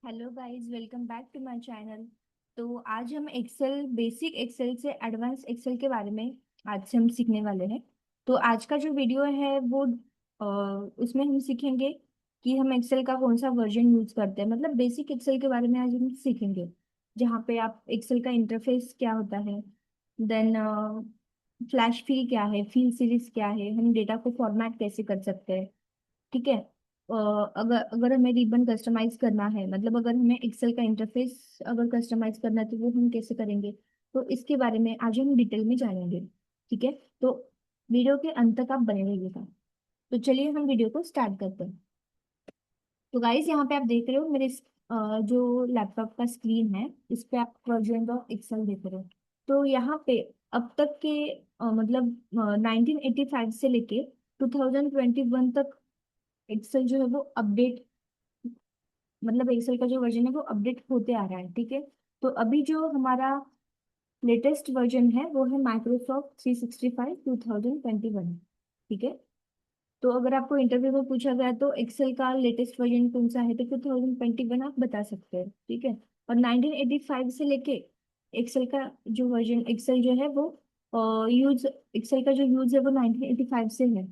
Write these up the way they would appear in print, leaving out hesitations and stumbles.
Hello guys, welcome back to my channel. तो आज हम एक्सेल, बेसिक एक्सेल से एडवांस एक्सेल के बारे में आज से हम सीखने वाले हैं। तो आज का जो वीडियो है वो उसमें हम सीखेंगे कि हम एक्सेल का कौन सा वर्जन यूज करते हैं, मतलब बेसिक एक्सेल के बारे में आज हम सीखेंगे। जहाँ पे आप एक्सेल का इंटरफेस क्या होता है, देन फ्लैश फिल क्या है, फिल सीरीज क्या है, हम डेटा को फॉर्मेट कैसे कर सकते हैं। ठीक है। अगर अगर हमें रिबन कस्टमाइज करना है, मतलब अगर हमें एक्सेल का इंटरफेस अगर कस्टमाइज करना है तो वो हम कैसे करेंगे, तो इसके बारे में आज हम डिटेल में जानेंगे। ठीक है। तो वीडियो के अंत तक आप बने रहिएगा। तो चलिए हम वीडियो को स्टार्ट करते हैं। तो गाइस, यहाँ पे आप देख रहे हो मेरे जो लैपटॉप का स्क्रीन है, इस पे आप वर्जन ऑफ एक्सेल देख रहे हो। तो यहाँ पे अब तक के मतलब 1985 से लेके 2021 तक एक्सेल जो है वो अपडेट, मतलब एक्सेल का जो वर्जन है वो अपडेट होते आ रहा है। ठीक है। तो अभी जो हमारा लेटेस्ट वर्जन है वो है माइक्रोसॉफ्ट 365 2021। ठीक है। तो अगर आपको इंटरव्यू में पूछा गया तो एक्सेल का लेटेस्ट वर्जन कौन सा है, तो 2021 आप बता सकते हैं। ठीक है। और 1985 से लेके एक्सेल का जो वर्जन, एक्सेल जो है वो यूज, एक्सेल का जो यूज है वो 1985 से है।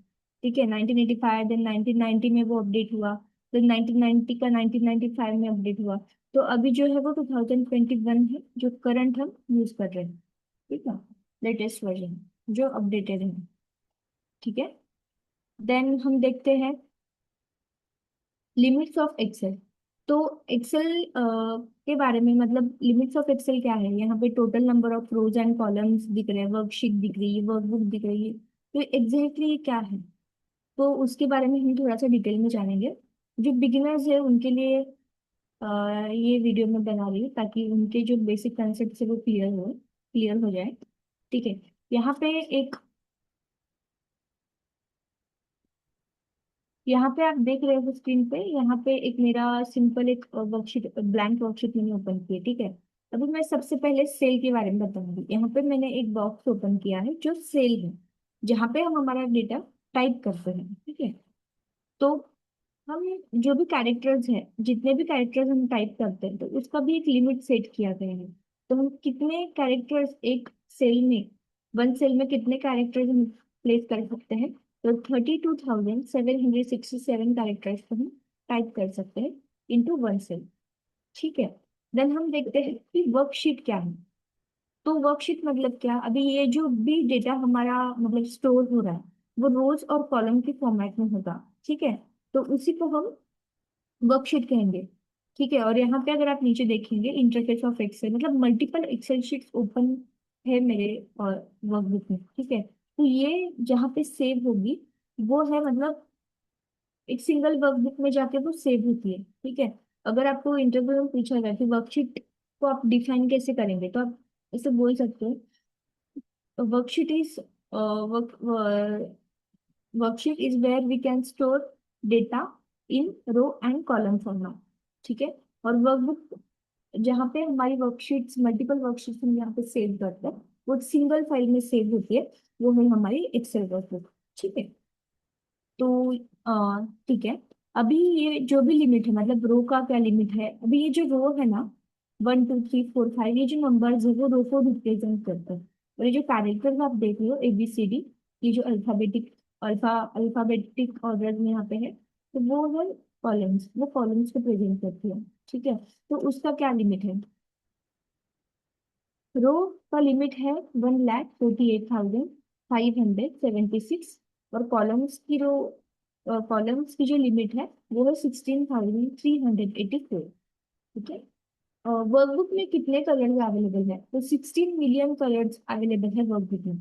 ठीक है। 1985, देन 1990 में वो अपडेट हुआ, फिर 1990 का 1995 में अपडेट हुआ। तो अभी जो है वो 2021 है जो करंट हम यूज कर रहे हैं। ठीक है। लेटेस्ट वर्जन जो अपडेटेड है। ठीक है। देन हम देखते हैं लिमिट्स ऑफ एक्सेल। तो एक्सेल के बारे में, मतलब लिमिट्स ऑफ एक्सेल क्या है, यहाँ पे total number of rose and columns दिख रहे हैं, वर्कशीट दिख रही है, वर्कबुक दिख रही है। तो एग्जैक्टली ये क्या है, तो उसके बारे में हम थोड़ा सा डिटेल में जानेंगे। जो बिगिनर्स है उनके लिए ये वीडियो में बना रही हूँ ताकि उनके जो बेसिक कंसेप्ट है वो क्लियर हो जाए। ठीक है। यहाँ पे एक, यहाँ पे आप देख रहे हो स्क्रीन पे, यहाँ पे एक मेरा सिंपल एक वर्कशीट, ब्लैंक वर्कशीट मैंने ओपन की है। ठीक है। अभी मैं सबसे पहले सेल के बारे में बताऊंगी। यहाँ पे मैंने एक बॉक्स ओपन किया है जो सेल है, जहाँ पे हम हमारा डेटा टाइप करते हैं। ठीक है। तो हम जो भी कैरेक्टर्स हैं, जितने भी कैरेक्टर्स हम टाइप करते हैं, तो उसका भी एक लिमिट सेट किया गया है। तो हम कितने कैरेक्टर्स एक सेल में, वन सेल में कितने कैरेक्टर्स हम प्लेस कर सकते हैं, तो 32,767 कैरेक्टर्स को हम टाइप कर सकते हैं इनटू वन सेल। ठीक है। देन हम देखते हैं कि वर्कशीट क्या है। तो वर्कशीट मतलब क्या, अभी ये जो भी डेटा हमारा मतलब स्टोर हो रहा है वो रोज और कॉलम के फॉर्मेट में होगा। ठीक है। तो उसी को हम वर्कशीट कहेंगे। ठीक है। और यहाँ पे अगर आप नीचे देखेंगे इंटरफेस ऑफ एक्सेल, मतलब मल्टीपल एक्सेल शीट्स ओपन है मेरे और वर्कबुक में। ठीक है। तो ये जहाँ पे सेव होगी वो है, मतलब एक सिंगल वर्कबुक में जाके वो सेव होती है। ठीक है। अगर आपको इंटरव्यू में पूछा जाए कि वर्कशीट को आप डिफाइन कैसे करेंगे, तो आप ऐसे बोल सकते हो, worksheet is worksheet is where we can store data in row and column format. ठीक है। और वर्कबुक, जहाँ पे हमारी वर्कशीट्स, मल्टीपल वर्कशीट्स हम यहाँ पे सेव करते हैं, वो सिंगल फाइल में सेव होती है, वो है हमारी एक्सेल वर्कबुक। ठीक है। तो ठीक है। अभी ये जो भी लिमिट है, मतलब रो का क्या लिमिट है, अभी ये जो रो है ना, 1 2 3 4 5, ये जो नंबर्स है वो रो को रिप्रेजेंट करते हैं। और ये जो कैरेक्टर्स आप देख रहे हो ABCD, ये जो अल्फाबेटिक ऑर्डर में यहाँ पे है, तो वो है कॉलम्स, वो कॉलम्स को प्रेजेंट करती है। ठीक है। तो उसका क्या लिमिट है, रो का लिमिट है 1,48,576। और कॉलम्स की जो लिमिट है वो है 16,384। ठीक है। वर्कबुक में कितने कलर्स अवेलेबल है, तो 16 मिलियन कलर्स अवेलेबल है वर्कबुक में।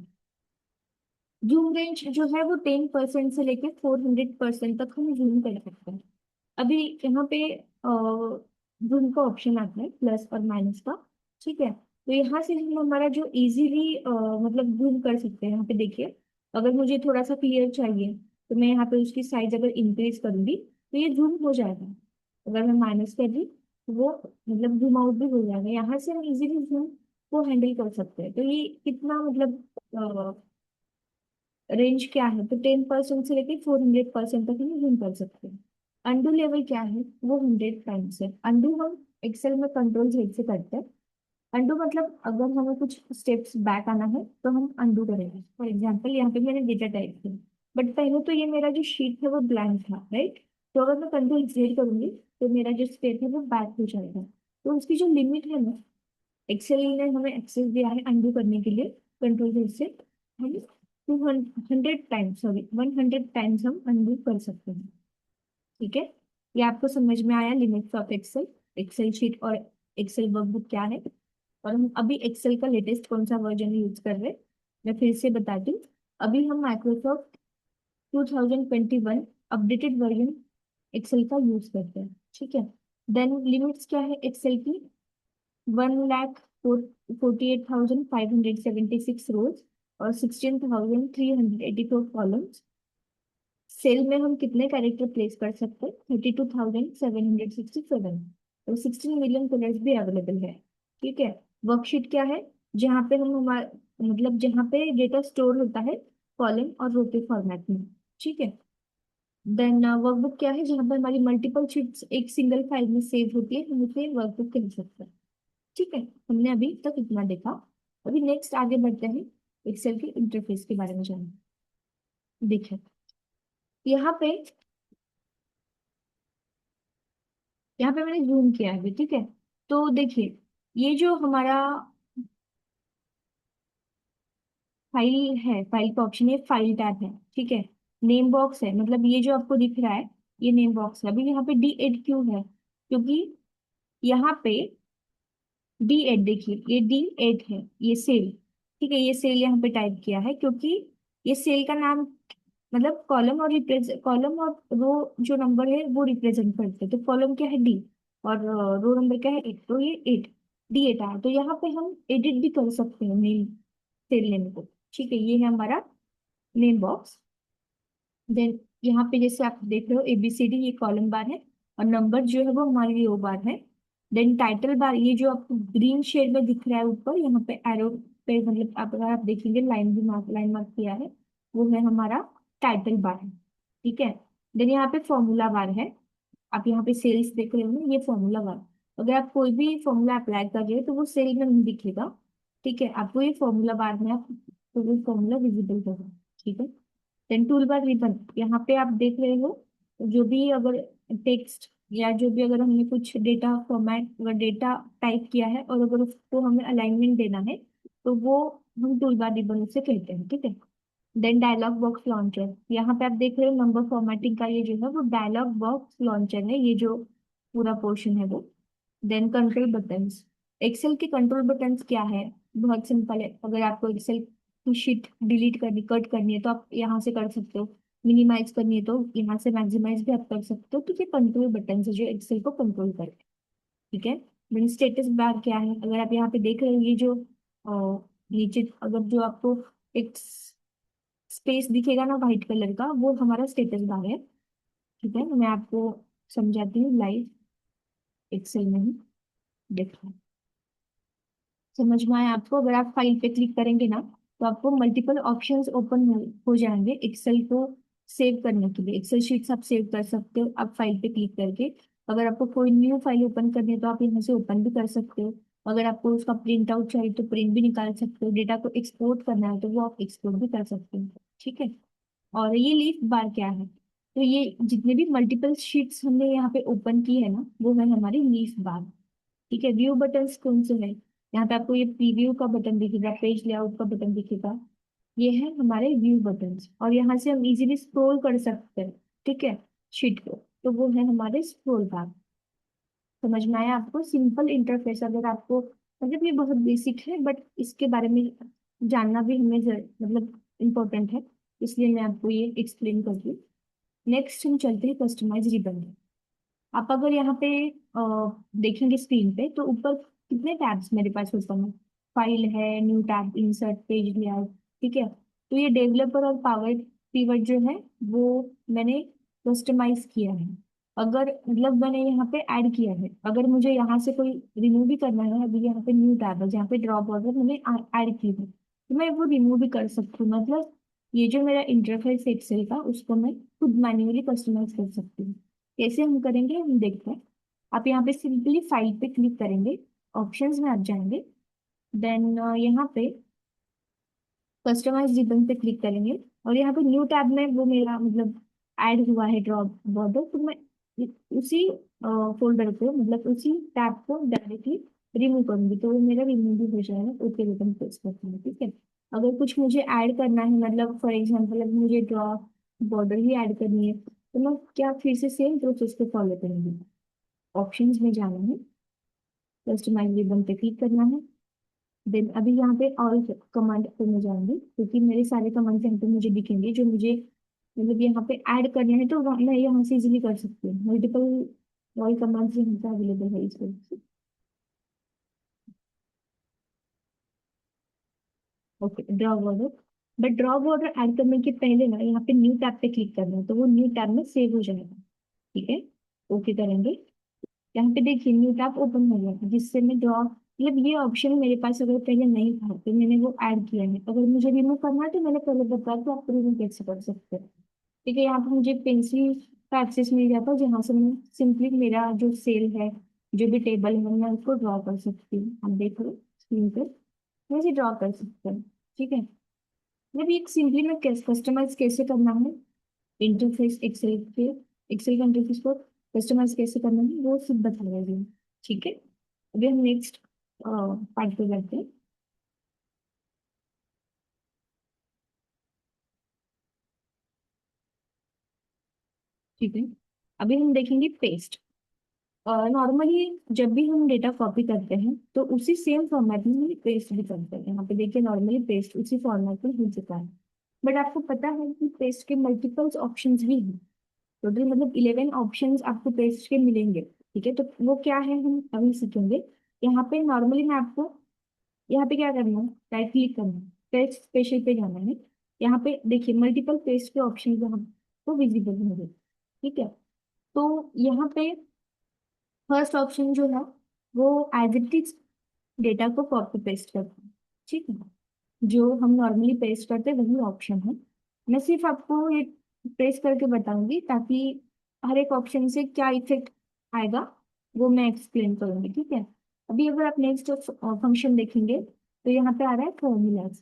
जूम रेंज जो है वो 10% से लेकर 400% तक हम जूम कर सकते हैं। अभी यहाँ पे जूम का ऑप्शन आता है, प्लस और माइनस का। ठीक है। तो यहाँ से हम हमारा जो इजीली मतलब जूम कर सकते हैं। यहाँ पे देखिए, अगर मुझे थोड़ा सा क्लियर चाहिए तो मैं यहाँ पे उसकी साइज अगर इंक्रीज करूंगी तो ये जूम हो जाएगा। अगर मैं माइनस कर दी तो वो मतलब जूम आउट भी हो जाएगा। यहाँ से हम इजीली जूम को हैंडल कर सकते हैं। तो ये कितना मतलब रेंज क्या है, तो 10% से लेकर 400% तक हम जूम कर सकते हैं। अंडू लेवल क्या है, वो 100 टाइम्स है। अंडू हम एक्सेल में कंट्रोल जेड से करते हैं। अंडू मतलब अगर हमें कुछ स्टेप्स बैक आना है तो हम अंडू करेंगे। फॉर एग्जाम्पल यहाँ पे मैंने डेटा टाइप किया, बट पहले तो ये मेरा जो शीट है वो ब्लैंक था, राइट। तो अगर मैं कंट्रोल जेड करूंगी तो मेरा जो स्टेप है वो बैक हो जाएगा। तो उसकी जो लिमिट है ना, एक्सेल ने हमें एक्सेस दिया है अंडू करने के लिए कंट्रोल जेड से। हम 200 टाइम्स, सॉरी 100 टाइम्स हम अंडू कर सकते हैं। ठीक है, ये आपको समझ में आया limits of Excel, Excel sheet और एक्सेल वर्कबुक क्या है। और हम अभी एक्सेल का लेटेस्ट कौन सा वर्जन यूज कर रहे हैं, मैं फिर से बताती हूँ। अभी हम माइक्रोसॉफ्ट 2021 अपडेटेड वर्जन एक्सेल का यूज करते हैं। ठीक है, देन लिमिट्स क्या है एक्सेल की, 1,48,576 रोज और 16,384 कॉलम्स। सेल में हम कितने कैरेक्टर प्लेस कर सकते हैं, 32,767, और 16 मिलियन कलर्स भी अवेलेबल है। ठीक है, वर्कशीट क्या है, जहाँ पे हम हमारा मतलब जहाँ पे डेटा स्टोर होता है कॉलम और रो के फॉर्मेट में। ठीक है, देन वर्कबुक क्या है, जहाँ पे हमारी मल्टीपल शीट्स एक सिंगल फाइल में सेव होती है, हम उसे वर्कबुक कह सकते हैं। ठीक है, हमने अभी तक इतना देखा। अभी नेक्स्ट आगे बढ़ते हैं, एक्सेल के इंटरफेस के बारे में जानना। देखिए यहाँ पे, यहाँ पे मैंने जूम किया है अभी, ठीक है। तो देखिए, ये जो हमारा फाइल है, फाइल का ऑप्शन है, फाइल टैब है। ठीक है, नेम बॉक्स है, मतलब ये जो आपको दिख रहा है ये नेम बॉक्स है। अभी यहाँ पे D8 क्यों है, क्योंकि यहाँ पे D8, देखिए ये D8 है, ये सेल। ठीक है, ये सेल यहाँ पे टाइप किया है क्योंकि ये सेल का नाम, मतलब कॉलम और रिप्रेजेंट, कॉलम और रो जो नंबर है वो रिप्रेजेंट करते हैं। तो कॉलम क्या है D, और रो नंबर क्या है 8, तो ये 8 D8 आया। तो यहाँ पे हम एडिट भी कर सकते हैं नेम, सेल नेम को। ठीक है, ये है हमारा नेम बॉक्स। देन यहाँ पे जैसे आप देख रहे हो ABCD, ये कॉलम बार है, और नंबर जो है वो हमारी रो बार है। देन टाइटल बार, ये जो आपको ग्रीन शेड में दिख रहा है ऊपर यहाँ पे एरो पे, मतलब आप अगर आप देखेंगे लाइन भी मार्क, लाइन मार्क किया है, वो है हमारा टाइटल बार है। ठीक है, देन यहाँ पे फॉर्मूला बार है। आप यहाँ पे सेल्स देख रहे हो ना, ये फॉर्मूला बार। अगर आप कोई भी फॉर्मूला अप्लाई कर रहे हो तो वो सेल में नहीं दिखेगा। ठीक है, आपको ये फॉर्मूला बार में आप तो वो फॉर्मूला विजिबल होगा। ठीक है, देन टूल बार रिबन, यहाँ पे आप देख रहे हो जो भी अगर टेक्स्ट या जो भी अगर हमने कुछ डेटा फॉर्मेट, अगर डेटा टाइप किया है और अगर उसको हमें अलाइनमेंट देना है तो वो हम टूल बार रिबन उसे कहते हैं। ठीक है, देन डायलॉग बॉक्स लॉन्चर, यहाँ पे आप देख रहे हो नंबर फॉर्मेटिंग का ये जो है वो डायलॉग बॉक्स लॉन्चर है, ये जो पूरा पोर्शन है वो। देन कंट्रोल बटन्स, एक्सेल के कंट्रोल बटन्स क्या है, बहुत सिंपल है। अगर आपको एक्सेल की शीट डिलीट करनी, कट करनी है तो आप यहाँ से कर सकते हो, मिनिमाइज करनी है तो यहाँ से मैक्सिमाइज भी आप कर सकते हो। तो ये कंट्रोल बटन है जो एक्सेल को कंट्रोल करे। ठीक है, देन स्टेटस बार क्या है, अगर आप यहाँ पे देख रहे हो ये जो नीचे अगर जो आपको एक स्पेस दिखेगा ना व्हाइट कलर का, वो हमारा स्टेटस बार है। ठीक है, मैं आपको समझाती हूँ लाइव एक्सेल में ही, देखो समझ में आया आपको। अगर आप फाइल पे क्लिक करेंगे ना तो आपको मल्टीपल ऑप्शंस ओपन हो जाएंगे एक्सेल को सेव करने के लिए। एक्सेल शीट्स आप सेव कर सकते हो आप फाइल पे क्लिक करके। अगर आपको कोई न्यू फाइल ओपन करनी है तो आप यहाँ से ओपन भी कर सकते हो। अगर आपको उसका प्रिंट आउट चाहिए तो प्रिंट भी निकाल सकते हो। डेटा को एक्सपोर्ट करना है तो वो आप एक्सपोर्ट भी कर सकते हो। ठीक है, और ये लीफ बार क्या है, तो ये जितने भी मल्टीपल शीट्स हमने यहाँ पे ओपन की है ना वो है हमारी लीफ बार। ठीक है, व्यू बटन्स कौन से हैं, यहाँ पे आपको ये प्रीव्यू का बटन दिखेगा, पेज लेआउट का बटन दिखेगा, ये है हमारे व्यू बटन्स। और यहाँ से हम इजीली स्क्रॉल कर सकते हैं। ठीक है, शीट को, तो वो है हमारे स्क्रॉल बार। समझ में आया आपको, सिंपल इंटरफेस। अगर आपको मतलब ये बहुत बेसिक है बट इसके बारे में जानना भी हमें मतलब इम्पोर्टेंट है, इसलिए मैं आपको ये एक्सप्लेन कर रही हूँ। नेक्स्ट हम चलते हैं कस्टमाइज रिबन। आप अगर यहाँ पे देखेंगे स्क्रीन पे तो ऊपर कितने टैब्स मेरे पास ओपन है, फाइल है, new tab, insert, page layout. ठीक है, तो ये डेवलपर और पावर पीवट जो है वो मैंने कस्टमाइज किया है। अगर मतलब मैंने यहाँ पे ऐड किया है, अगर मुझे यहाँ से कोई रिमूव भी करना है, अभी यहाँ पे न्यू टैब है जहाँ पे ड्रॉप ऑर्डर मैंने ऐड की है तो मैं वो रिमूव भी कर सकती हूँ। मतलब ये जो मेरा इंटरफेस एक्सेल का उसको मैं खुद मैन्युअली कस्टमाइज कर सकती हूँ। कैसे हम करेंगे हम देखते हैं। आप यहाँ पे सिंपली फाइल पे क्लिक करेंगे, ऑप्शंस में आप जाएंगे, देन यहाँ पे कस्टमाइज रिबन पे क्लिक करेंगे, और यहाँ पे न्यू टैब में वो मेरा मतलब ऐड हुआ है ड्रॉप बॉर्डर, तो मैं उसी फोल्डर को मतलब उसी टैब को डायरेक्टली रिमूव करूंगी, तो वो मेरा रिमूव भी हो जाएगा। ओके बटन प्रेस करते हैं, ठीक है। अगर कुछ मुझे ऐड करना है, मतलब फॉर एग्जाम्पल अगर मुझे ड्रॉप बॉर्डर ही ऐड करनी है, तो मैं क्या फिर से सेम प्रोसेस को फॉलो करूंगी। ऑप्शंस में जाना है, कस्टमाइज रिबन पे क्लिक करना है, देन अभी यहाँ पे ऑल कमांड पे मैं जाऊंगी, क्योंकि मेरे सारे कमांड यहाँ पे मुझे दिखेंगे जो मुझे मतलब यहाँ पे ऐड करने हैं, तो मैं यहाँ से इजीली कर सकती हूँ। मल्टीपल ऑल कमांड्स यहाँ पे अवेलेबल है इस वजह से। Okay, draw border. But draw border add करने के पहले ना यहाँ पे न्यू टैब पे क्लिक करना है, तो वो न्यू टैब में सेव हो जाएगा, ठीक है। ओके करेंगे, यहाँ पे देखिए न्यू टैब ओपन हो गया था, जिससे मैं ड्रॉ मतलब ये ऑप्शन मेरे पास अगर पहले नहीं था तो मैंने वो ऐड किया है। अगर मुझे रिमूव करना है तो मैंने पहले बताया तो आप रिमूव कैसे कर सकते हैं। ठीक है, यहाँ पे मुझे पेंसिल का एक्सेस मिल जाता है, जहाँ से मैं सिंपली मेरा जो सेल है, जो भी टेबल है, मैं उसको ड्रॉ कर सकती हूँ। आप देख लो स्क्रीन पे, मैं इसे ड्रॉ कर सकते हैं, ठीक है। मतलब ये सिंपली मैं कस्टमाइज कैसे करना है इंटरफेस एक्सेल के, एक्सेल का इंटरफेस को कस्टमाइज कैसे करना है वो सब बता रही हूँ, ठीक है। अभी हम नेक्स्ट पार्ट पे करते हैं, ठीक है। अभी हम देखेंगे पेस्ट। नॉर्मली जब भी हम डेटा कॉपी करते हैं तो उसी सेम फॉर्मेट में हम पेस्ट भी करते हैं। यहाँ पे देखिए नॉर्मली पेस्ट उसी फॉर्मेट में हो चुका है, बट आपको पता है कि पेस्ट के मल्टीपल्स ऑप्शंस भी हैं। टोटल मतलब 11 ऑप्शंस आपको पेस्ट के मिलेंगे, ठीक है। तो वो क्या है हम अभी सीखेंगे। यहाँ पे नॉर्मली मैं आपको, यहाँ पे क्या करना है, राइट क्लिक करना है, पेस्ट स्पेशल पे जाना है। यहाँ पे देखिए मल्टीपल पेस्ट के ऑप्शन यहाँ को विजिबल होंगे, ठीक है। तो यहाँ पे फर्स्ट ऑप्शन जो है वो एज इट इज डेटा को कॉपी पेस्ट करता है, ठीक है। जो हम नॉर्मली पेस्ट करते हैं वही ऑप्शन है। मैं सिर्फ आपको ये प्रेस करके बताऊंगी ताकि हर एक ऑप्शन से क्या इफेक्ट आएगा वो मैं एक्सप्लेन करूंगी, ठीक है। अभी अगर आप नेक्स्ट फंक्शन देखेंगे तो यहाँ पे आ रहा है फॉर्मूलाज।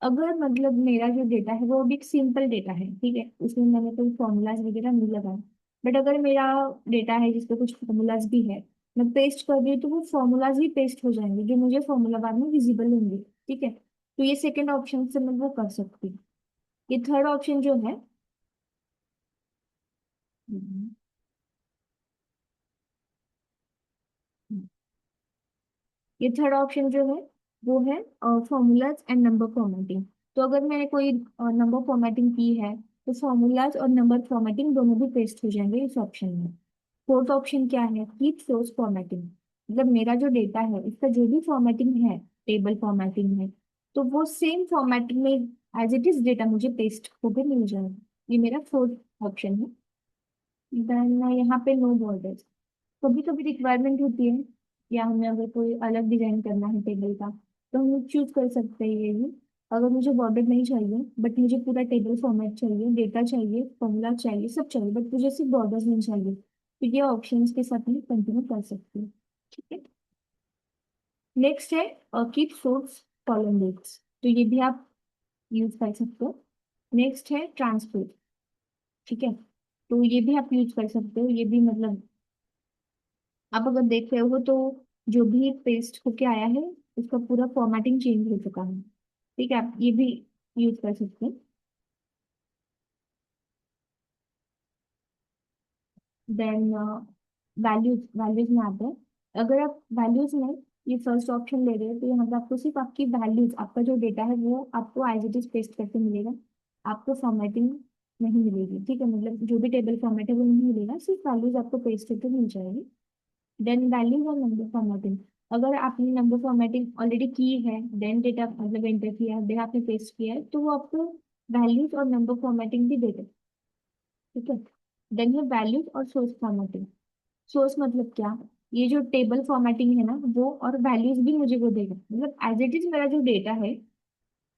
अगर मतलब मेरा जो डेटा है वो अभी एक सिंपल डेटा है, ठीक है, उसमें मैंने कोई फॉर्मूलाज वगैरह नहीं लगाया। बट अगर मेरा डेटा है जिसपे कुछ फॉर्मूलाज भी है, मैं पेस्ट कर रही हूँ, तो वो फॉर्मूलाज ही पेस्ट हो जाएंगे जो मुझे फॉर्मूला बाद में विजिबल होंगे, ठीक है। तो ये सेकंड ऑप्शन से मैं वो कर सकती हूँ। ये थर्ड ऑप्शन जो है, हम्म, ये थर्ड ऑप्शन जो है वो है फॉर्मूलाज एंड नंबर फॉर्मेटिंग। तो अगर मैंने कोई नंबर फॉर्मेटिंग की है तो फॉर्मूलाज और नंबर फॉर्मेटिंग दोनों भी पेस्ट हो जाएंगे इस ऑप्शन में। फोर्थ ऑप्शन क्या है, कीप सोर्स फॉर्मेटिंग। मतलब मेरा जो डेटा है इसका जो भी फॉर्मेटिंग है, टेबल फॉर्मेटिंग है, तो वो सेम फॉर्मेटिंग में एज इट इज डेटा मुझे पेस्ट होकर मिल जाएगा। ये मेरा फोर्थ ऑप्शन है। देन यहाँ पे नो बॉर्डर्स। कभी कभी रिक्वायरमेंट होती है या हमें अगर कोई अलग डिजाइन करना है टेबल का, तो हम चूज कर सकते हैं ये भी। अगर मुझे बॉर्डर नहीं चाहिए बट मुझे पूरा टेबल फॉर्मेट चाहिए, डेटा चाहिए, फॉर्मूला चाहिए, सब चाहिए, बट मुझे सिर्फ बॉर्डर्स नहीं चाहिए, तो ये ऑप्शंस के साथ मैं कंटिन्यू कर सकती हूँ, ठीक है। नेक्स्ट है कीप सोर्स कॉलम डेट्स, तो ये भी आप यूज कर सकते हो। नेक्स्ट है ट्रांसपोर्ट, ठीक है, तो ये भी आप यूज कर सकते हो। ये भी मतलब आप अगर देख रहे हो तो जो भी पेस्ट होके आया है उसका पूरा फॉर्मेटिंग चेंज हो चुका है, ठीक है। आप ये भी यूज कर सकते हैं। देन वैल्यूज, वैल्यूज में आते हैं। अगर आप वैल्यूज में ये फर्स्ट ऑप्शन ले रहे हो तो यहाँ पे आपको सिर्फ आपकी वैल्यूज, आपका जो डेटा है वो आपको एज इट इज पेस्ट करके मिलेगा। आपको फॉर्मेटिंग नहीं मिलेगी, ठीक है। मतलब जो भी टेबल फॉर्मेट है वो नहीं मिलेगा, सिर्फ वैल्यूज आपको पेस्ट करके मिल जाएगी। देन वैल्यूज और नंबर फॉर्मेटिंग। अगर आपने नंबर फॉर्मेटिंग ऑलरेडी की है, देन डेटा मतलब एंटर किया है, देन आपने पेस्ट किया है, तो वो आपको वैल्यूज और नंबर फॉर्मेटिंग भी देगा, ठीक है। देन है वैल्यूज और सोर्स फॉर्मेटिंग। सोर्स मतलब क्या, ये जो टेबल फॉर्मेटिंग है ना वो, और वैल्यूज भी मुझे वो देगा, मतलब एज इट इज मेरा जो डेटा है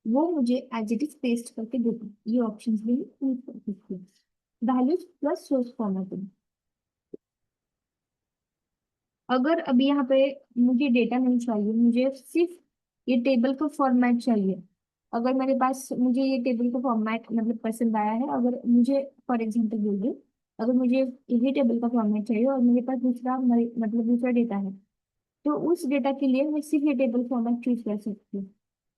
वो मुझे एज इट इज पेस्ट करके देगा। ये ऑप्शन भी यूज कर सकते हैं, वैल्यूज प्लस सोर्स फॉर्मेटिंग। अगर अभी यहाँ पे मुझे डेटा नहीं चाहिए, मुझे सिर्फ ये टेबल का फॉर्मेट चाहिए। अगर मेरे पास मुझे ये टेबल का फॉर्मेट मतलब पसंद आया है, अगर मुझे फॉर एग्जांपल बोल दूं, अगर मुझे यही टेबल का फॉर्मेट चाहिए और मेरे पास दूसरा मतलब दूसरा डेटा है, तो उस डेटा के लिए मैं सिर्फ ये टेबल फॉर्मेट चूज कर सकती हूँ।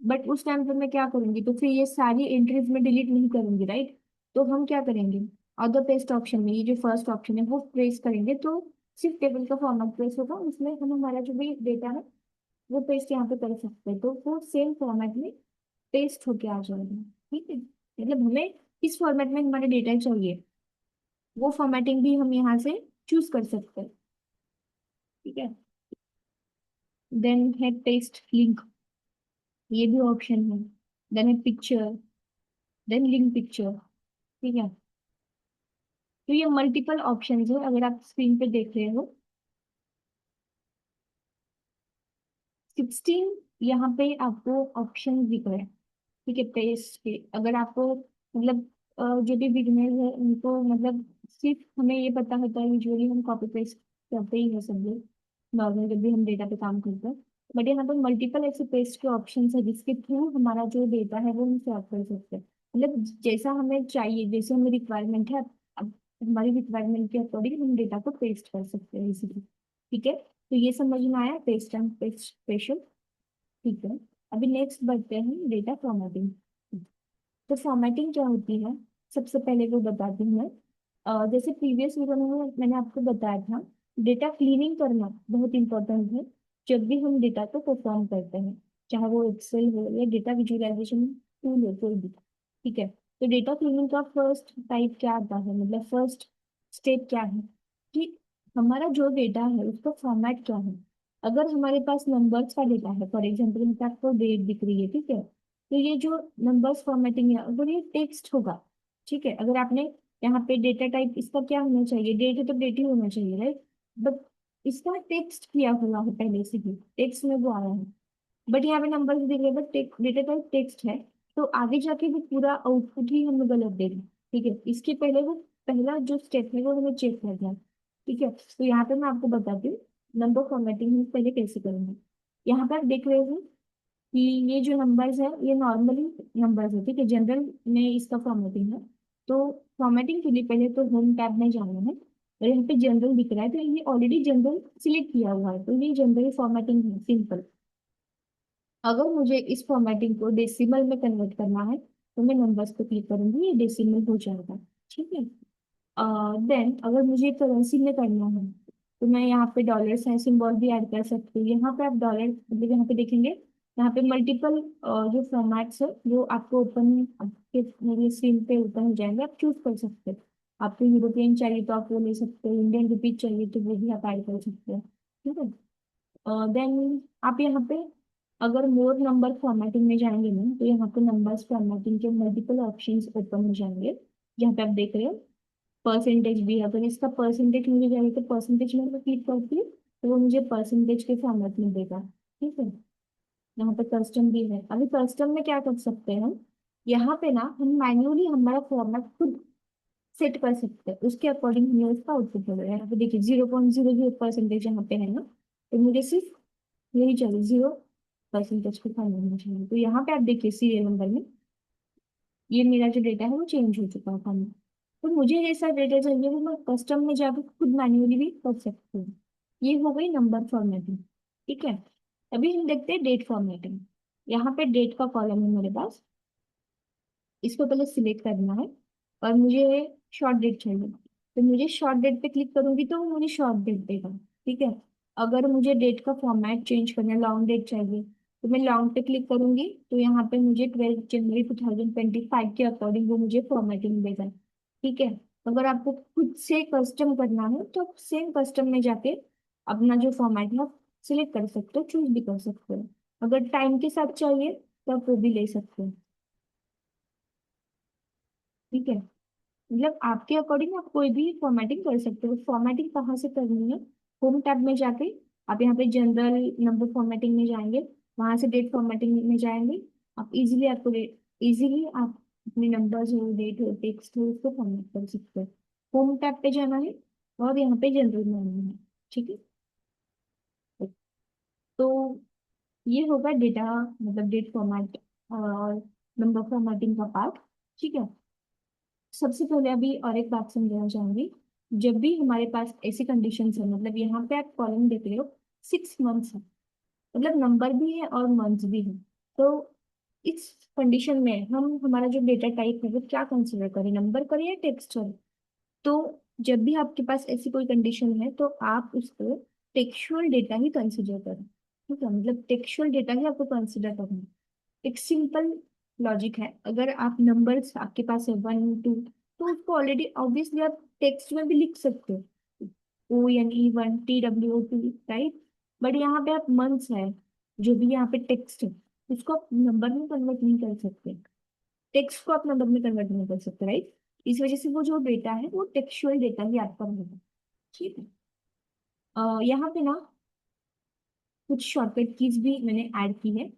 बट उस टाइम पे मैं क्या करूंगी, तो फिर ये सारी एंट्रीज में डिलीट नहीं करूंगी, राइट? तो हम क्या करेंगे, अदर पेस्ट ऑप्शन में ये जो फर्स्ट ऑप्शन है वो प्रेस करेंगे, तो सिर्फ टेबल का फॉर्मेट प्रेस होगा, उसमें हम हमारा जो भी डेटा है वो पेस्ट यहाँ पे कर सकते हैं, तो वो सेम फॉर्मेट में पेस्ट होके आ जाएगा। ठीक है, मतलब हमें किस फॉर्मेट में हमारा डेटा चाहिए वो फॉर्मेटिंग भी हम यहाँ से चूज कर सकते हैं। ठीक है, देन है पेस्ट लिंक, ये भी ऑप्शन है। देन है पिक्चर, देन लिंक पिक्चर। ठीक है, तो ये मल्टीपल ऑप्शंस है, अगर आप स्क्रीन पे देख रहे हो 16 यहाँ पे आपको ऑप्शन दिख रहे हैं। ठीक है, पेस्ट के अगर आपको मतलब जो भी बिगिनर है उनको मतलब सिर्फ हमें ये पता होता है, यूजुअली हम कॉपी पेस्ट करते ही है सब लोग नॉर्मल जब भी हम डेटा पे काम करते हैं। बट यहाँ पर मल्टीपल ऐसे पेस्ट के ऑप्शन है जिसके थ्रू हमारा जो डेटा है वो हम स्वैप कर सकते हैं। मतलब जैसा हमें चाहिए, जैसे हमें रिक्वायरमेंट है, अब हमारी रिक्वायरमेंट के अकॉर्डिंग हम डेटा को पेस्ट कर सकते हैं इजीली। ठीक है, तो ये समझ में आया पेस्ट एंड पेस्ट स्पेशल। ठीक है, अभी नेक्स्ट बढ़ते हैं डेटा फॉर्मेटिंग। तो फॉर्मेटिंग क्या होती है, सबसे पहले वो बताती हूँ मैं। जैसे प्रीवियस वीडियो में मैंने आपको बताया था, डेटा क्लीनिंग करना बहुत इंपॉर्टेंट है जब भी हम डेटा को परफॉर्म करते हैं, चाहे वो एक्सेल हो या डेटा विजुअलाइजेशन टूल हो कोई भी। ठीक है, तो डेटा क्लीनिंग का फर्स्ट टाइप क्या आता है, मतलब फर्स्ट स्टेप क्या है कि हमारा जो डेटा है उसका फॉर्मेट क्या है। अगर हमारे पास नंबर्स का डेटा है, फॉर एग्जाम्पल यहाँ पे आपको डेट दिख रही है, ठीक है, तो ये जो नंबर्स फॉर्मेटिंग है अगर ये टेक्स्ट होगा, ठीक है, अगर आपने यहाँ पे डेटा टाइप इसका क्या होना चाहिए, डेट है तो डेट ही होना चाहिए, राइट? बट इसका टेक्स्ट किया हुआ है पहले से ही, टेक्स्ट में वो आया है। बट यहाँ पे नंबर्स दिख रहे हैं बट डेटा टाइप टेक्स्ट है, तो आगे जाके वो पूरा आउटपुट ही हमें गलत देगा। ठीक है, इसके पहले वो पहला जो स्टेप है वो हमें चेक करना है। ठीक है, तो यहाँ पे मैं आपको बताती हूँ नंबर फॉर्मेटिंग हम पहले कैसे करेंगे। यहाँ पर आप देख रहे हो कि ये जो नंबर्स है ये नॉर्मली नंबर्स है, ठीक है, जनरल में इसका फॉर्मेटिंग है। तो फॉर्मेटिंग के लिए पहले तो होम टैब में जाना है, और यहाँ पे जनरल दिख रहा है तो ये ऑलरेडी जनरल सिलेक्ट किया हुआ है, तो ये जनरल फॉर्मेटिंग है, सिंपल। अगर मुझे इस फॉर्मेटिंग को डेसिमल में कन्वर्ट करना है तो मैं नंबर्स पे क्लिक करूंगी, ये डेसिमल हो जाएगा। ठीक है, देन अगर मुझे करेंसी में करना है तो मैं यहाँ पे डॉलर साइन सिंबल भी ऐड कर सकती हूँ। यहाँ पे आप डॉलर मतलब यहाँ पे देखेंगे, यहाँ पे मल्टीपल जो फॉर्मेट्स है वो आपको ओपन आपके मेरे स्क्रीन पे ओपन हो जाएंगे, आप चूज कर सकते हैं। आपको यूरोपियन चाहिए तो आप वो ले सकते हो, इंडियन रुपीज चाहिए तो वो भी आप ऐड कर सकते हैं। ठीक है, देन आप यहाँ पे अगर मोर नंबर फॉर्मेटिंग में जाएंगे ना, तो यहाँ पे नंबर्स फॉर्मेटिंग के मल्टीपल ऑप्शंस ओपन हो जाएंगे। यहाँ पे आप देख रहे हो परसेंटेज भी है, अगर इसका परसेंटेज मुझे चाहिए तो परसेंटेज में मैं क्लिक करती हूँ तो वो मुझे परसेंटेज के फॉर्मेट में देगा। ठीक है, यहाँ पे कस्टम भी है, अभी कस्टम में क्या कर सकते हैं हम, यहाँ पे ना हम मैन्युअली हमारा फॉर्मेट खुद सेट कर सकते हैं, उसके अकॉर्डिंग हमें उसका आउटपुट मिलेगा। यहाँ पे देखिए 0.00% यहाँ पे है ना, तो मुझे सिर्फ यही चाहिए, 0% को फाइनल होना चाहिए। तो यहाँ पे आप देखिए सीरियल नंबर में ये मेरा जो डेटा है वो चेंज हो चुका है फाइनल। तो मुझे जैसा डेटा चाहिए वो मैं कस्टम में जाकर खुद मैन्युअली भी कर सकती हूँ। ये हो गई नंबर फॉर्मेटिंग। ठीक है, अभी हम देखते हैं डेट फॉर्मेटिंग। यहाँ पे डेट का कॉलम है मेरे पास, इसको पहले सिलेक्ट करना है और मुझे शॉर्ट डेट चाहिए, तो मुझे शॉर्ट डेट पे क्लिक करूंगी तो वो मुझे शॉर्ट डेट देगा। ठीक है, अगर मुझे डेट का फॉर्मेट चेंज करना है, लॉन्ग डेट चाहिए, तो मैं लॉन्ग पे क्लिक करूंगी तो यहाँ पे मुझे 12 जनवरी 2025 के अकॉर्डिंग वो मुझे फॉर्मेटिंग देगा। ठीक है, अगर आपको खुद से कस्टम करना है तो आप सेम कस्टम में जाके अपना जो फॉर्मेट है आप सिलेक्ट कर सकते हो, चूज भी कर सकते हो। अगर टाइम के साथ चाहिए तो आप वो भी ले सकते हो। ठीक है, मतलब आपके अकॉर्डिंग आप कोई भी फॉर्मेटिंग कर सकते हो। फॉर्मेटिंग कहाँ से करनी है, होम टैब में जाके आप यहाँ पे जनरल नंबर फॉर्मेटिंग में जाएंगे, वहां से डेट फॉर्मेटिंग में जाएंगे। आप इजीली आप अपने नंबर्स हो, डेट हो, टेक्स्ट हो, उसको फॉर्मेट कर सकते हो। होम टैब पे जाना है और यहाँ पे जनरल में आना है। ठीक है, तो ये होगा डेटा, मतलब डेट फॉर्मेट और नंबर फॉर्मेटिंग का पार्ट। ठीक है। सबसे पहले अभी और एक बात समझाना चाहूंगी। जब भी हमारे पास ऐसी कंडीशन है, मतलब यहाँ पे आप कॉलम देख रहे हो 6 मंथ्स है, मतलब नंबर भी है और मंथ्स भी है। तो इस कंडीशन में हम हमारा जो डेटा टाइप है वो क्या कंसिडर करें, नंबर करें या टेक्स्ट करें? तो जब भी आपके पास ऐसी कोई कंडीशन है तो आप उसको टेक्सुअल डेटा ही कंसिडर करें। ठीक है, मतलब टेक्सुअल डेटा ही आपको कंसिडर करना है। एक सिंपल लॉजिक है। अगर आप नंबर्स आपके पास है 1 2, तो उसको ऑलरेडी ऑब्वियसली आप टेक्स्ट में भी लिख सकते हो, ONE 1 TWO 2, राइट। बट यहाँ पे आप मंथ्स है, जो भी यहाँ पे टेक्स्ट है, उसको आप नंबर में कन्वर्ट नहीं कर सकते, टेक्स्ट को आप नंबर में कन्वर्ट नहीं कर सकते, राइट। इस वजह से वो जो डेटा है वो टेक्सुअल डेटा ही आपका होगा। ठीक है। यहाँ पे ना कुछ शॉर्टकट कीज भी मैंने ऐड की है।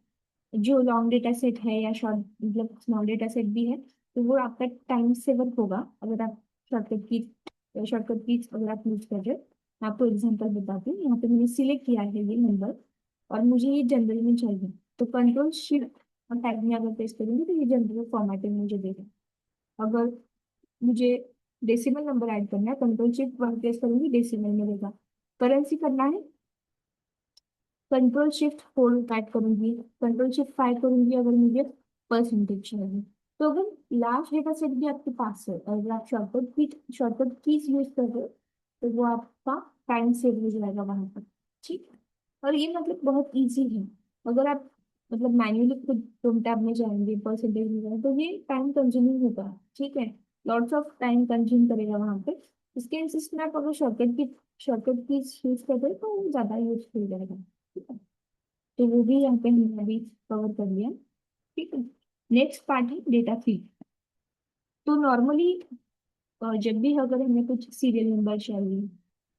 जो लॉन्ग डेटा सेट है या शॉर्ट मतलब स्मॉल डेटा सेट भी है, तो वो आपका टाइम सेवर होगा अगर आप शॉर्टकट कीज अगर आप यूज कर रहे हो। मैं आपको एग्जांपल बताती हूँ। यहाँ पे मैंने सिलेक्ट किया है ये नंबर, और मुझे ये जनरल में चाहिए, तो कंट्रोल शिफ्ट और टाइप में अगर प्रेस करूंगी तो ये जनरल फॉर्मेटिंग मुझे देगा। अगर मुझे डेसिमल नंबर ऐड करना है, कंट्रोल शिफ्ट 1 प्रेस करूंगी, डेसिमल में देगा। करेंसी करना है, कंट्रोल शिफ्ट 4 टाइप करूंगी, कंट्रोल शिफ्ट 5 करूंगी अगर मुझे परसेंटेज चाहिए। तो अगर लास्ट डेटा सेट भी आपके पास है और अगर आप शॉर्टकट कीज यूज कर रहे हो, तो वो आपका टाइम सेव हो जाएगा वहां पर। ठीक है। और ये मतलब बहुत इजी है। अगर आप मतलब मैन्युअली खुद तुम टैब में जाएंगे, परसेंटेज में जाएंगे, तो ये टाइम कंज्यूमिंग होगा। ठीक है, लॉट्स ऑफ टाइम कंज्यूम करेगा वहां पे। इसके इंसिस्ट में आप अगर शॉर्टकट की यूज कर रहे हो तो ज्यादा यूजफुल रहेगा। ठीक है। तो वो भी यहाँ पे हमने अभी कवर कर लिया। ठीक है। नेक्स्ट पार्ट है डेटा फीड। तो नॉर्मली जब भी अगर हमें कुछ सीरियल नंबर चाहिए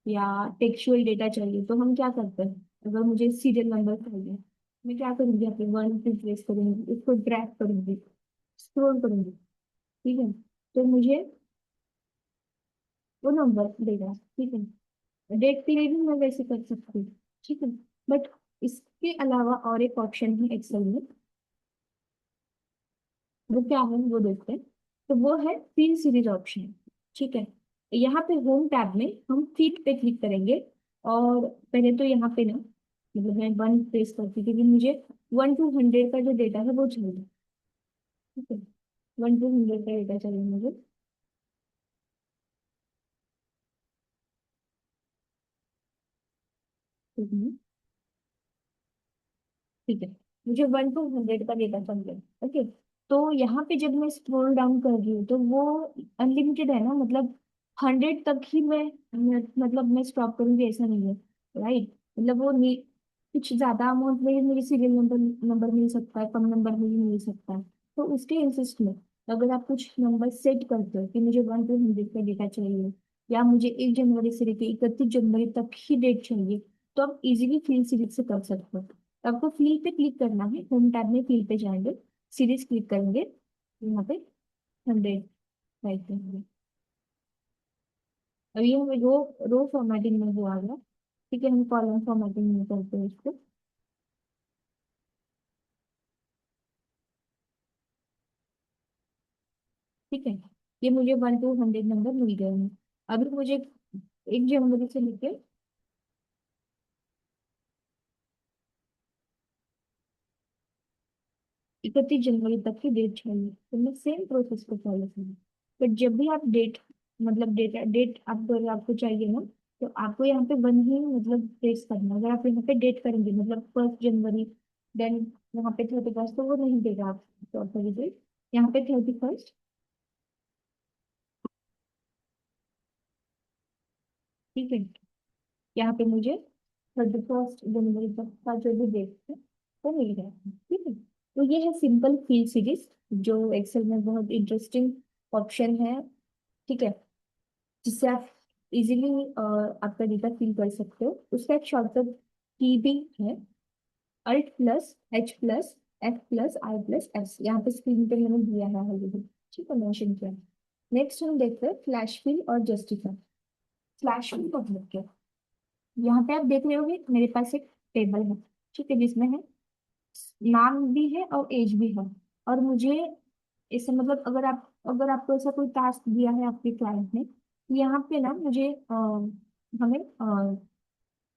या टेक्सुअल डेटा चाहिए तो हम क्या करते हैं? अगर मुझे सीरियल नंबर चाहिए, मैं क्या करूंगी? यहाँ पे 1 2 प्रेस करूंगी, इसको ड्रैग करूंगी, स्क्रॉल करूंगी। ठीक है, तो मुझे वो नंबर देगा। ठीक है। डेट के लिए भी मैं वैसे कर सकती हूँ। ठीक है। बट इसके अलावा और एक ऑप्शन है एक्सेल में, वो क्या है वो देखते हैं। तो वो है फील्ड सीरीज ऑप्शन। ठीक है। यहाँ पे होम टैब में हम फील्ड पे क्लिक करेंगे, और पहले तो यहाँ पे ना, मतलब मैं 1 प्रेस करती हूँ क्योंकि मुझे 1 to 100 का जो डेटा है वो चाहिए। ठीक है, 1 to 100 का डेटा चाहिए मुझे। ठीक है। ठीक है, मुझे 1 to 100 का डेटा चाहिए। ओके। तो यहाँ पे जब मैं स्क्रॉल डाउन कर रही हूँ तो वो अनलिमिटेड है ना, मतलब 100 तक ही मतलब मैं स्टॉप करूंगी ऐसा नहीं है, राइट। मतलब वो नहीं, कुछ ज्यादा अमाउंट में मुझे सीरियल नंबर नंबर मिल सकता है, कम नंबर में भी मिल सकता है। तो उसके इंसिस्ट में अगर आप कुछ नंबर सेट करते हो कि मुझे 1 to 100 का डेटा चाहिए, या मुझे 1 जनवरी से लेकर 31 जनवरी तक ही डेट चाहिए, तो आप इजीली फील्ड सीरीज से कर सकते हो। तो आपको फील्ड पे क्लिक करना है, होम टैब में फील्ड पे जाएंगे, सीरीज क्लिक करेंगे, यहाँ पे 100 टाइप करेंगे। अब ये हमें रो रो फॉर्मेटिंग में वो आ गया। ठीक है, हम कॉलम फॉर्मेटिंग में करते हैं इसको। ठीक है, ये मुझे 1 to 100 नंबर मिल गए हैं। अभी मुझे 1 जनवरी से लेकर 31 जनवरी तक की डेट चाहिए, तो मैं सेम प्रोसेस को फॉलो करूँ। बट जब भी आप डेट, मतलब डेट डेट आपको आपको चाहिए ना, तो आपको यहाँ पे 1 ही मतलब प्लेस करना है। अगर आप यहाँ पे डेट करेंगे मतलब 1 जनवरी, देन यहाँ पे 31, तो वो नहीं देगा आपको प्रॉपर डेट। यहाँ पे 31, ठीक है। यहाँ पे मुझे 31 जनवरी तक का जो भी डेट है वो मिल गया। ठीक है। तो ये है सिंपल फील्ड सीरीज, जो एक्सेल में बहुत इंटरेस्टिंग ऑप्शन है। ठीक है, जिससे आप इजीली आपका डेटा फिल कर सकते हो। उसका एक शॉर्टकट की भी है, Alt+H+F+I+S। यहाँ पे स्क्रीन पे मैंने दिया है ऑलरेडी। ठीक है, मेंशन किया। नेक्स्ट हम देखते हैं फ्लैश फिल और जस्टिफाई। फ्लैश फिल को क्लिक किया, यहाँ पे आप देख रहे होगे मेरे पास एक टेबल है। ठीक है, जिसमें है नाम भी है और एज भी है। और मुझे इससे मतलब अगर आपको ऐसा कोई टास्क दिया है आपके क्लाइंट ने, यहाँ पे ना मुझे हमें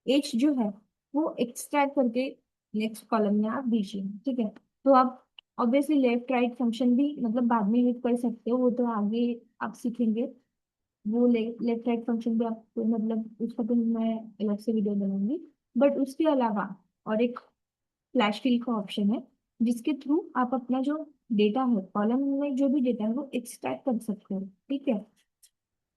एज जो है वो एक्सट्रैक्ट करके नेक्स्ट कॉलम में आप दीजिए। ठीक है, तो आप ऑब्वियसली लेफ्ट राइट फंक्शन भी मतलब बाद में यूज कर सकते हो, वो तो आगे आप सीखेंगे। वो लेफ्ट राइट फंक्शन भी आपको मतलब उसका तो मैं अलग से वीडियो बनाऊंगी। बट उसके अलावा और एक फ्लैश फिल का ऑप्शन है, जिसके थ्रू आप अपना जो डेटा है, कॉलम में जो भी डेटा है वो एक्सट्रैक्ट कर सकते हो। ठीक है,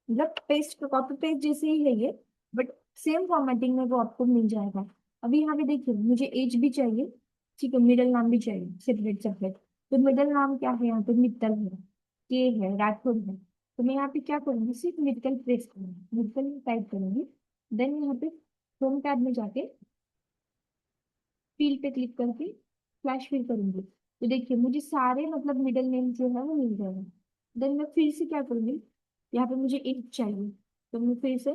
मतलब पेस्ट कॉपी पेस्ट जैसे ही है ये, बट सेम फॉर्मेटिंग में वो आपको मिल जाएगा। अभी यहाँ पे देखिए मुझे एज भी चाहिए, ठीक है, मिडिल नाम भी चाहिए सेपरेट सेपरेट। तो मिडिल नाम क्या है, यहाँ पे मित्तल है, के है, राठौर है। तो मैं यहाँ पे क्या करूंगी, सिर्फ मित्तल प्रेस करूंगी, मित्तल टाइप करूंगी। देन यहाँ पे होम टैब में जाके फील पे क्लिक करके फ्लैश फिल करूंगी। तो देखिए मुझे सारे मतलब मिडिल नेम जो है वो मिल जाएगा। देन मैं फिर से क्या करूंगी, यहाँ पे मुझे एज चाहिए, तो मैं फिर से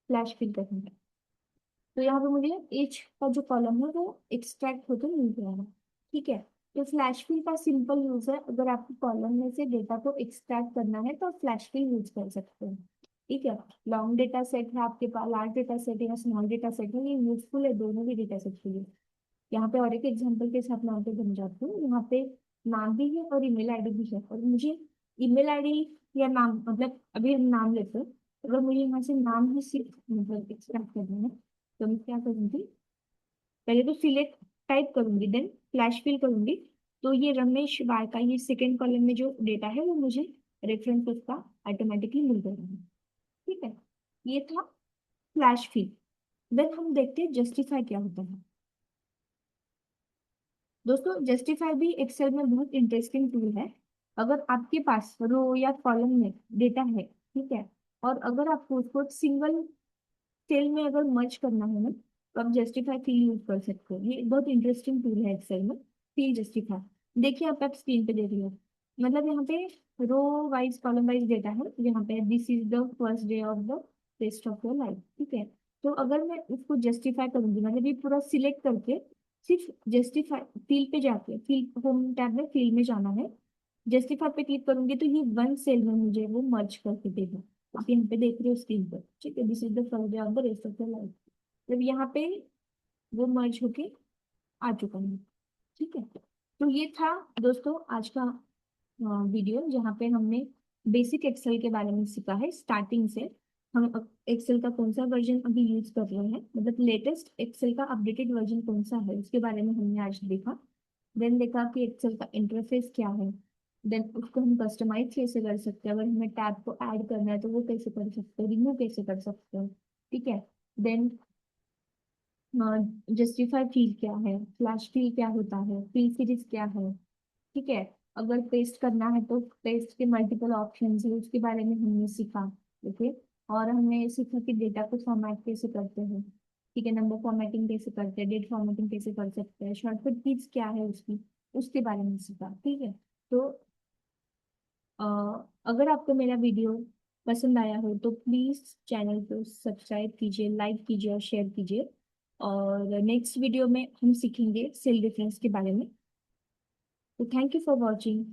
फ्लैश फिल करूंगी। तो यहाँ पे मुझे एज का जो कॉलम है वो एक्सट्रैक्ट होकर मिल जाएगा। ठीक है, तो फ्लैश फिल का सिंपल यूज है, अगर आपको कॉलम में से डेटा को एक्सट्रैक्ट करना है तो फ्लैश फिल यूज कर सकते हैं। ठीक है, लॉन्ग डेटा सेट है आपके पास, लार्ज डेटा सेट है या स्मॉल डेटा सेट है, ये यूजफुल है दोनों भी डेटा सेट के लिए। यहाँ पे और एक एग्जांपल के साथ मैं आपको समझाती हूँ। यहाँ पे नाम भी है और ईमेल आईडी भी है, और मुझे ईमेल आईडी या नाम मतलब अभी हम नाम लेते हैं, अगर मुझे यहाँ से नाम ही सिर्फ मतलब एक्सट्रैक्ट करना है तो मैं क्या करूँगी, पहले तो सिलेक्ट टाइप करूंगी, देन फ्लैश फिल करूंगी। तो ये रमेश वाय का ये सेकंड कॉलम में जो डेटा है वो मुझे रेफरेंस उसका ऑटोमेटिकली मिल जाएगा। ठीक है, ये था फ्लैश फिल। देन हम देखते हैं जस्टिफाई क्या होता है। दोस्तों जस्टिफाई भी एक्सेल में बहुत इंटरेस्टिंग टूल है। अगर आपके पास रो या कॉलम में डेटा है, ठीक है, और अगर आपको उसको सिंगल सेल में अगर मर्ज करना है ना, तो आप जस्टिफाई फील यूज कर सकते हो। ये बहुत इंटरेस्टिंग टूल है एक्सेल में, फील जस्टिफाई। देखिए आप स्क्रीन पे देख रहे हो, मतलब यहाँ पे row wise column wise data है, यहाँ पे this is the first day of the rest of your life. ठीक है, तो अगर मैं उसको जस्टिफाई करूंगी, मतलब ये पूरा सिलेक्ट करके सिर्फ जस्टिफाई फील पे जाके, फील होम टैब में फील में जाना है, जस्टिफाई पे क्लिक करूंगी तो ये वन सेल में मुझे वो मर्ज करके देगा। आप यहाँ पे देख रहे हो स्क्रीन पर, ठीक है, this is the first day of the rest of the life. जब यहाँ पे वो मर्ज होके आ चुका है। ठीक है, तो ये था दोस्तों आज का वीडियो, जहाँ पे हमने बेसिक एक्सेल के बारे में सीखा है स्टार्टिंग से। हम एक्सेल का कौन सा वर्जन अभी यूज कर रहे हैं, मतलब लेटेस्ट एक्सेल का अपडेटेड वर्जन कौन सा है उसके बारे में हमने आज देखा। देन देखा कि एक्सेल का इंटरफेस क्या है। देन उसको हम कस्टमाइज कैसे कर सकते हैं, अगर हमें टैब को ऐड करना है तो वो कैसे कर सकते हैं, रिमूव कैसे कर सकते हैं। ठीक है, देन जस्टिफाई फील क्या है, फ्लैश फील क्या होता है, फील सीरीज क्या है। ठीक है, अगर पेस्ट करना है तो पेस्ट के मल्टीपल ऑप्शन है, उसके बारे में हमने सीखा। ओके, और हमने सीखा कि डेटा को फॉर्मेट कैसे करते हैं। ठीक है, नंबर फॉर्मेटिंग कैसे करते हैं, डेट फॉर्मेटिंग कैसे कर सकते हैं, शॉर्टकट कीज क्या है उसकी, उसके बारे में सीखा। ठीक है, तो अ, अगर आपको मेरा वीडियो पसंद आया हो तो प्लीज चैनल को सब्सक्राइब कीजिए, लाइक कीजिए और शेयर कीजिए। और नेक्स्ट वीडियो में हम सीखेंगे सेल डिफरेंस के बारे में। तो थैंक यू फॉर वॉचिंग।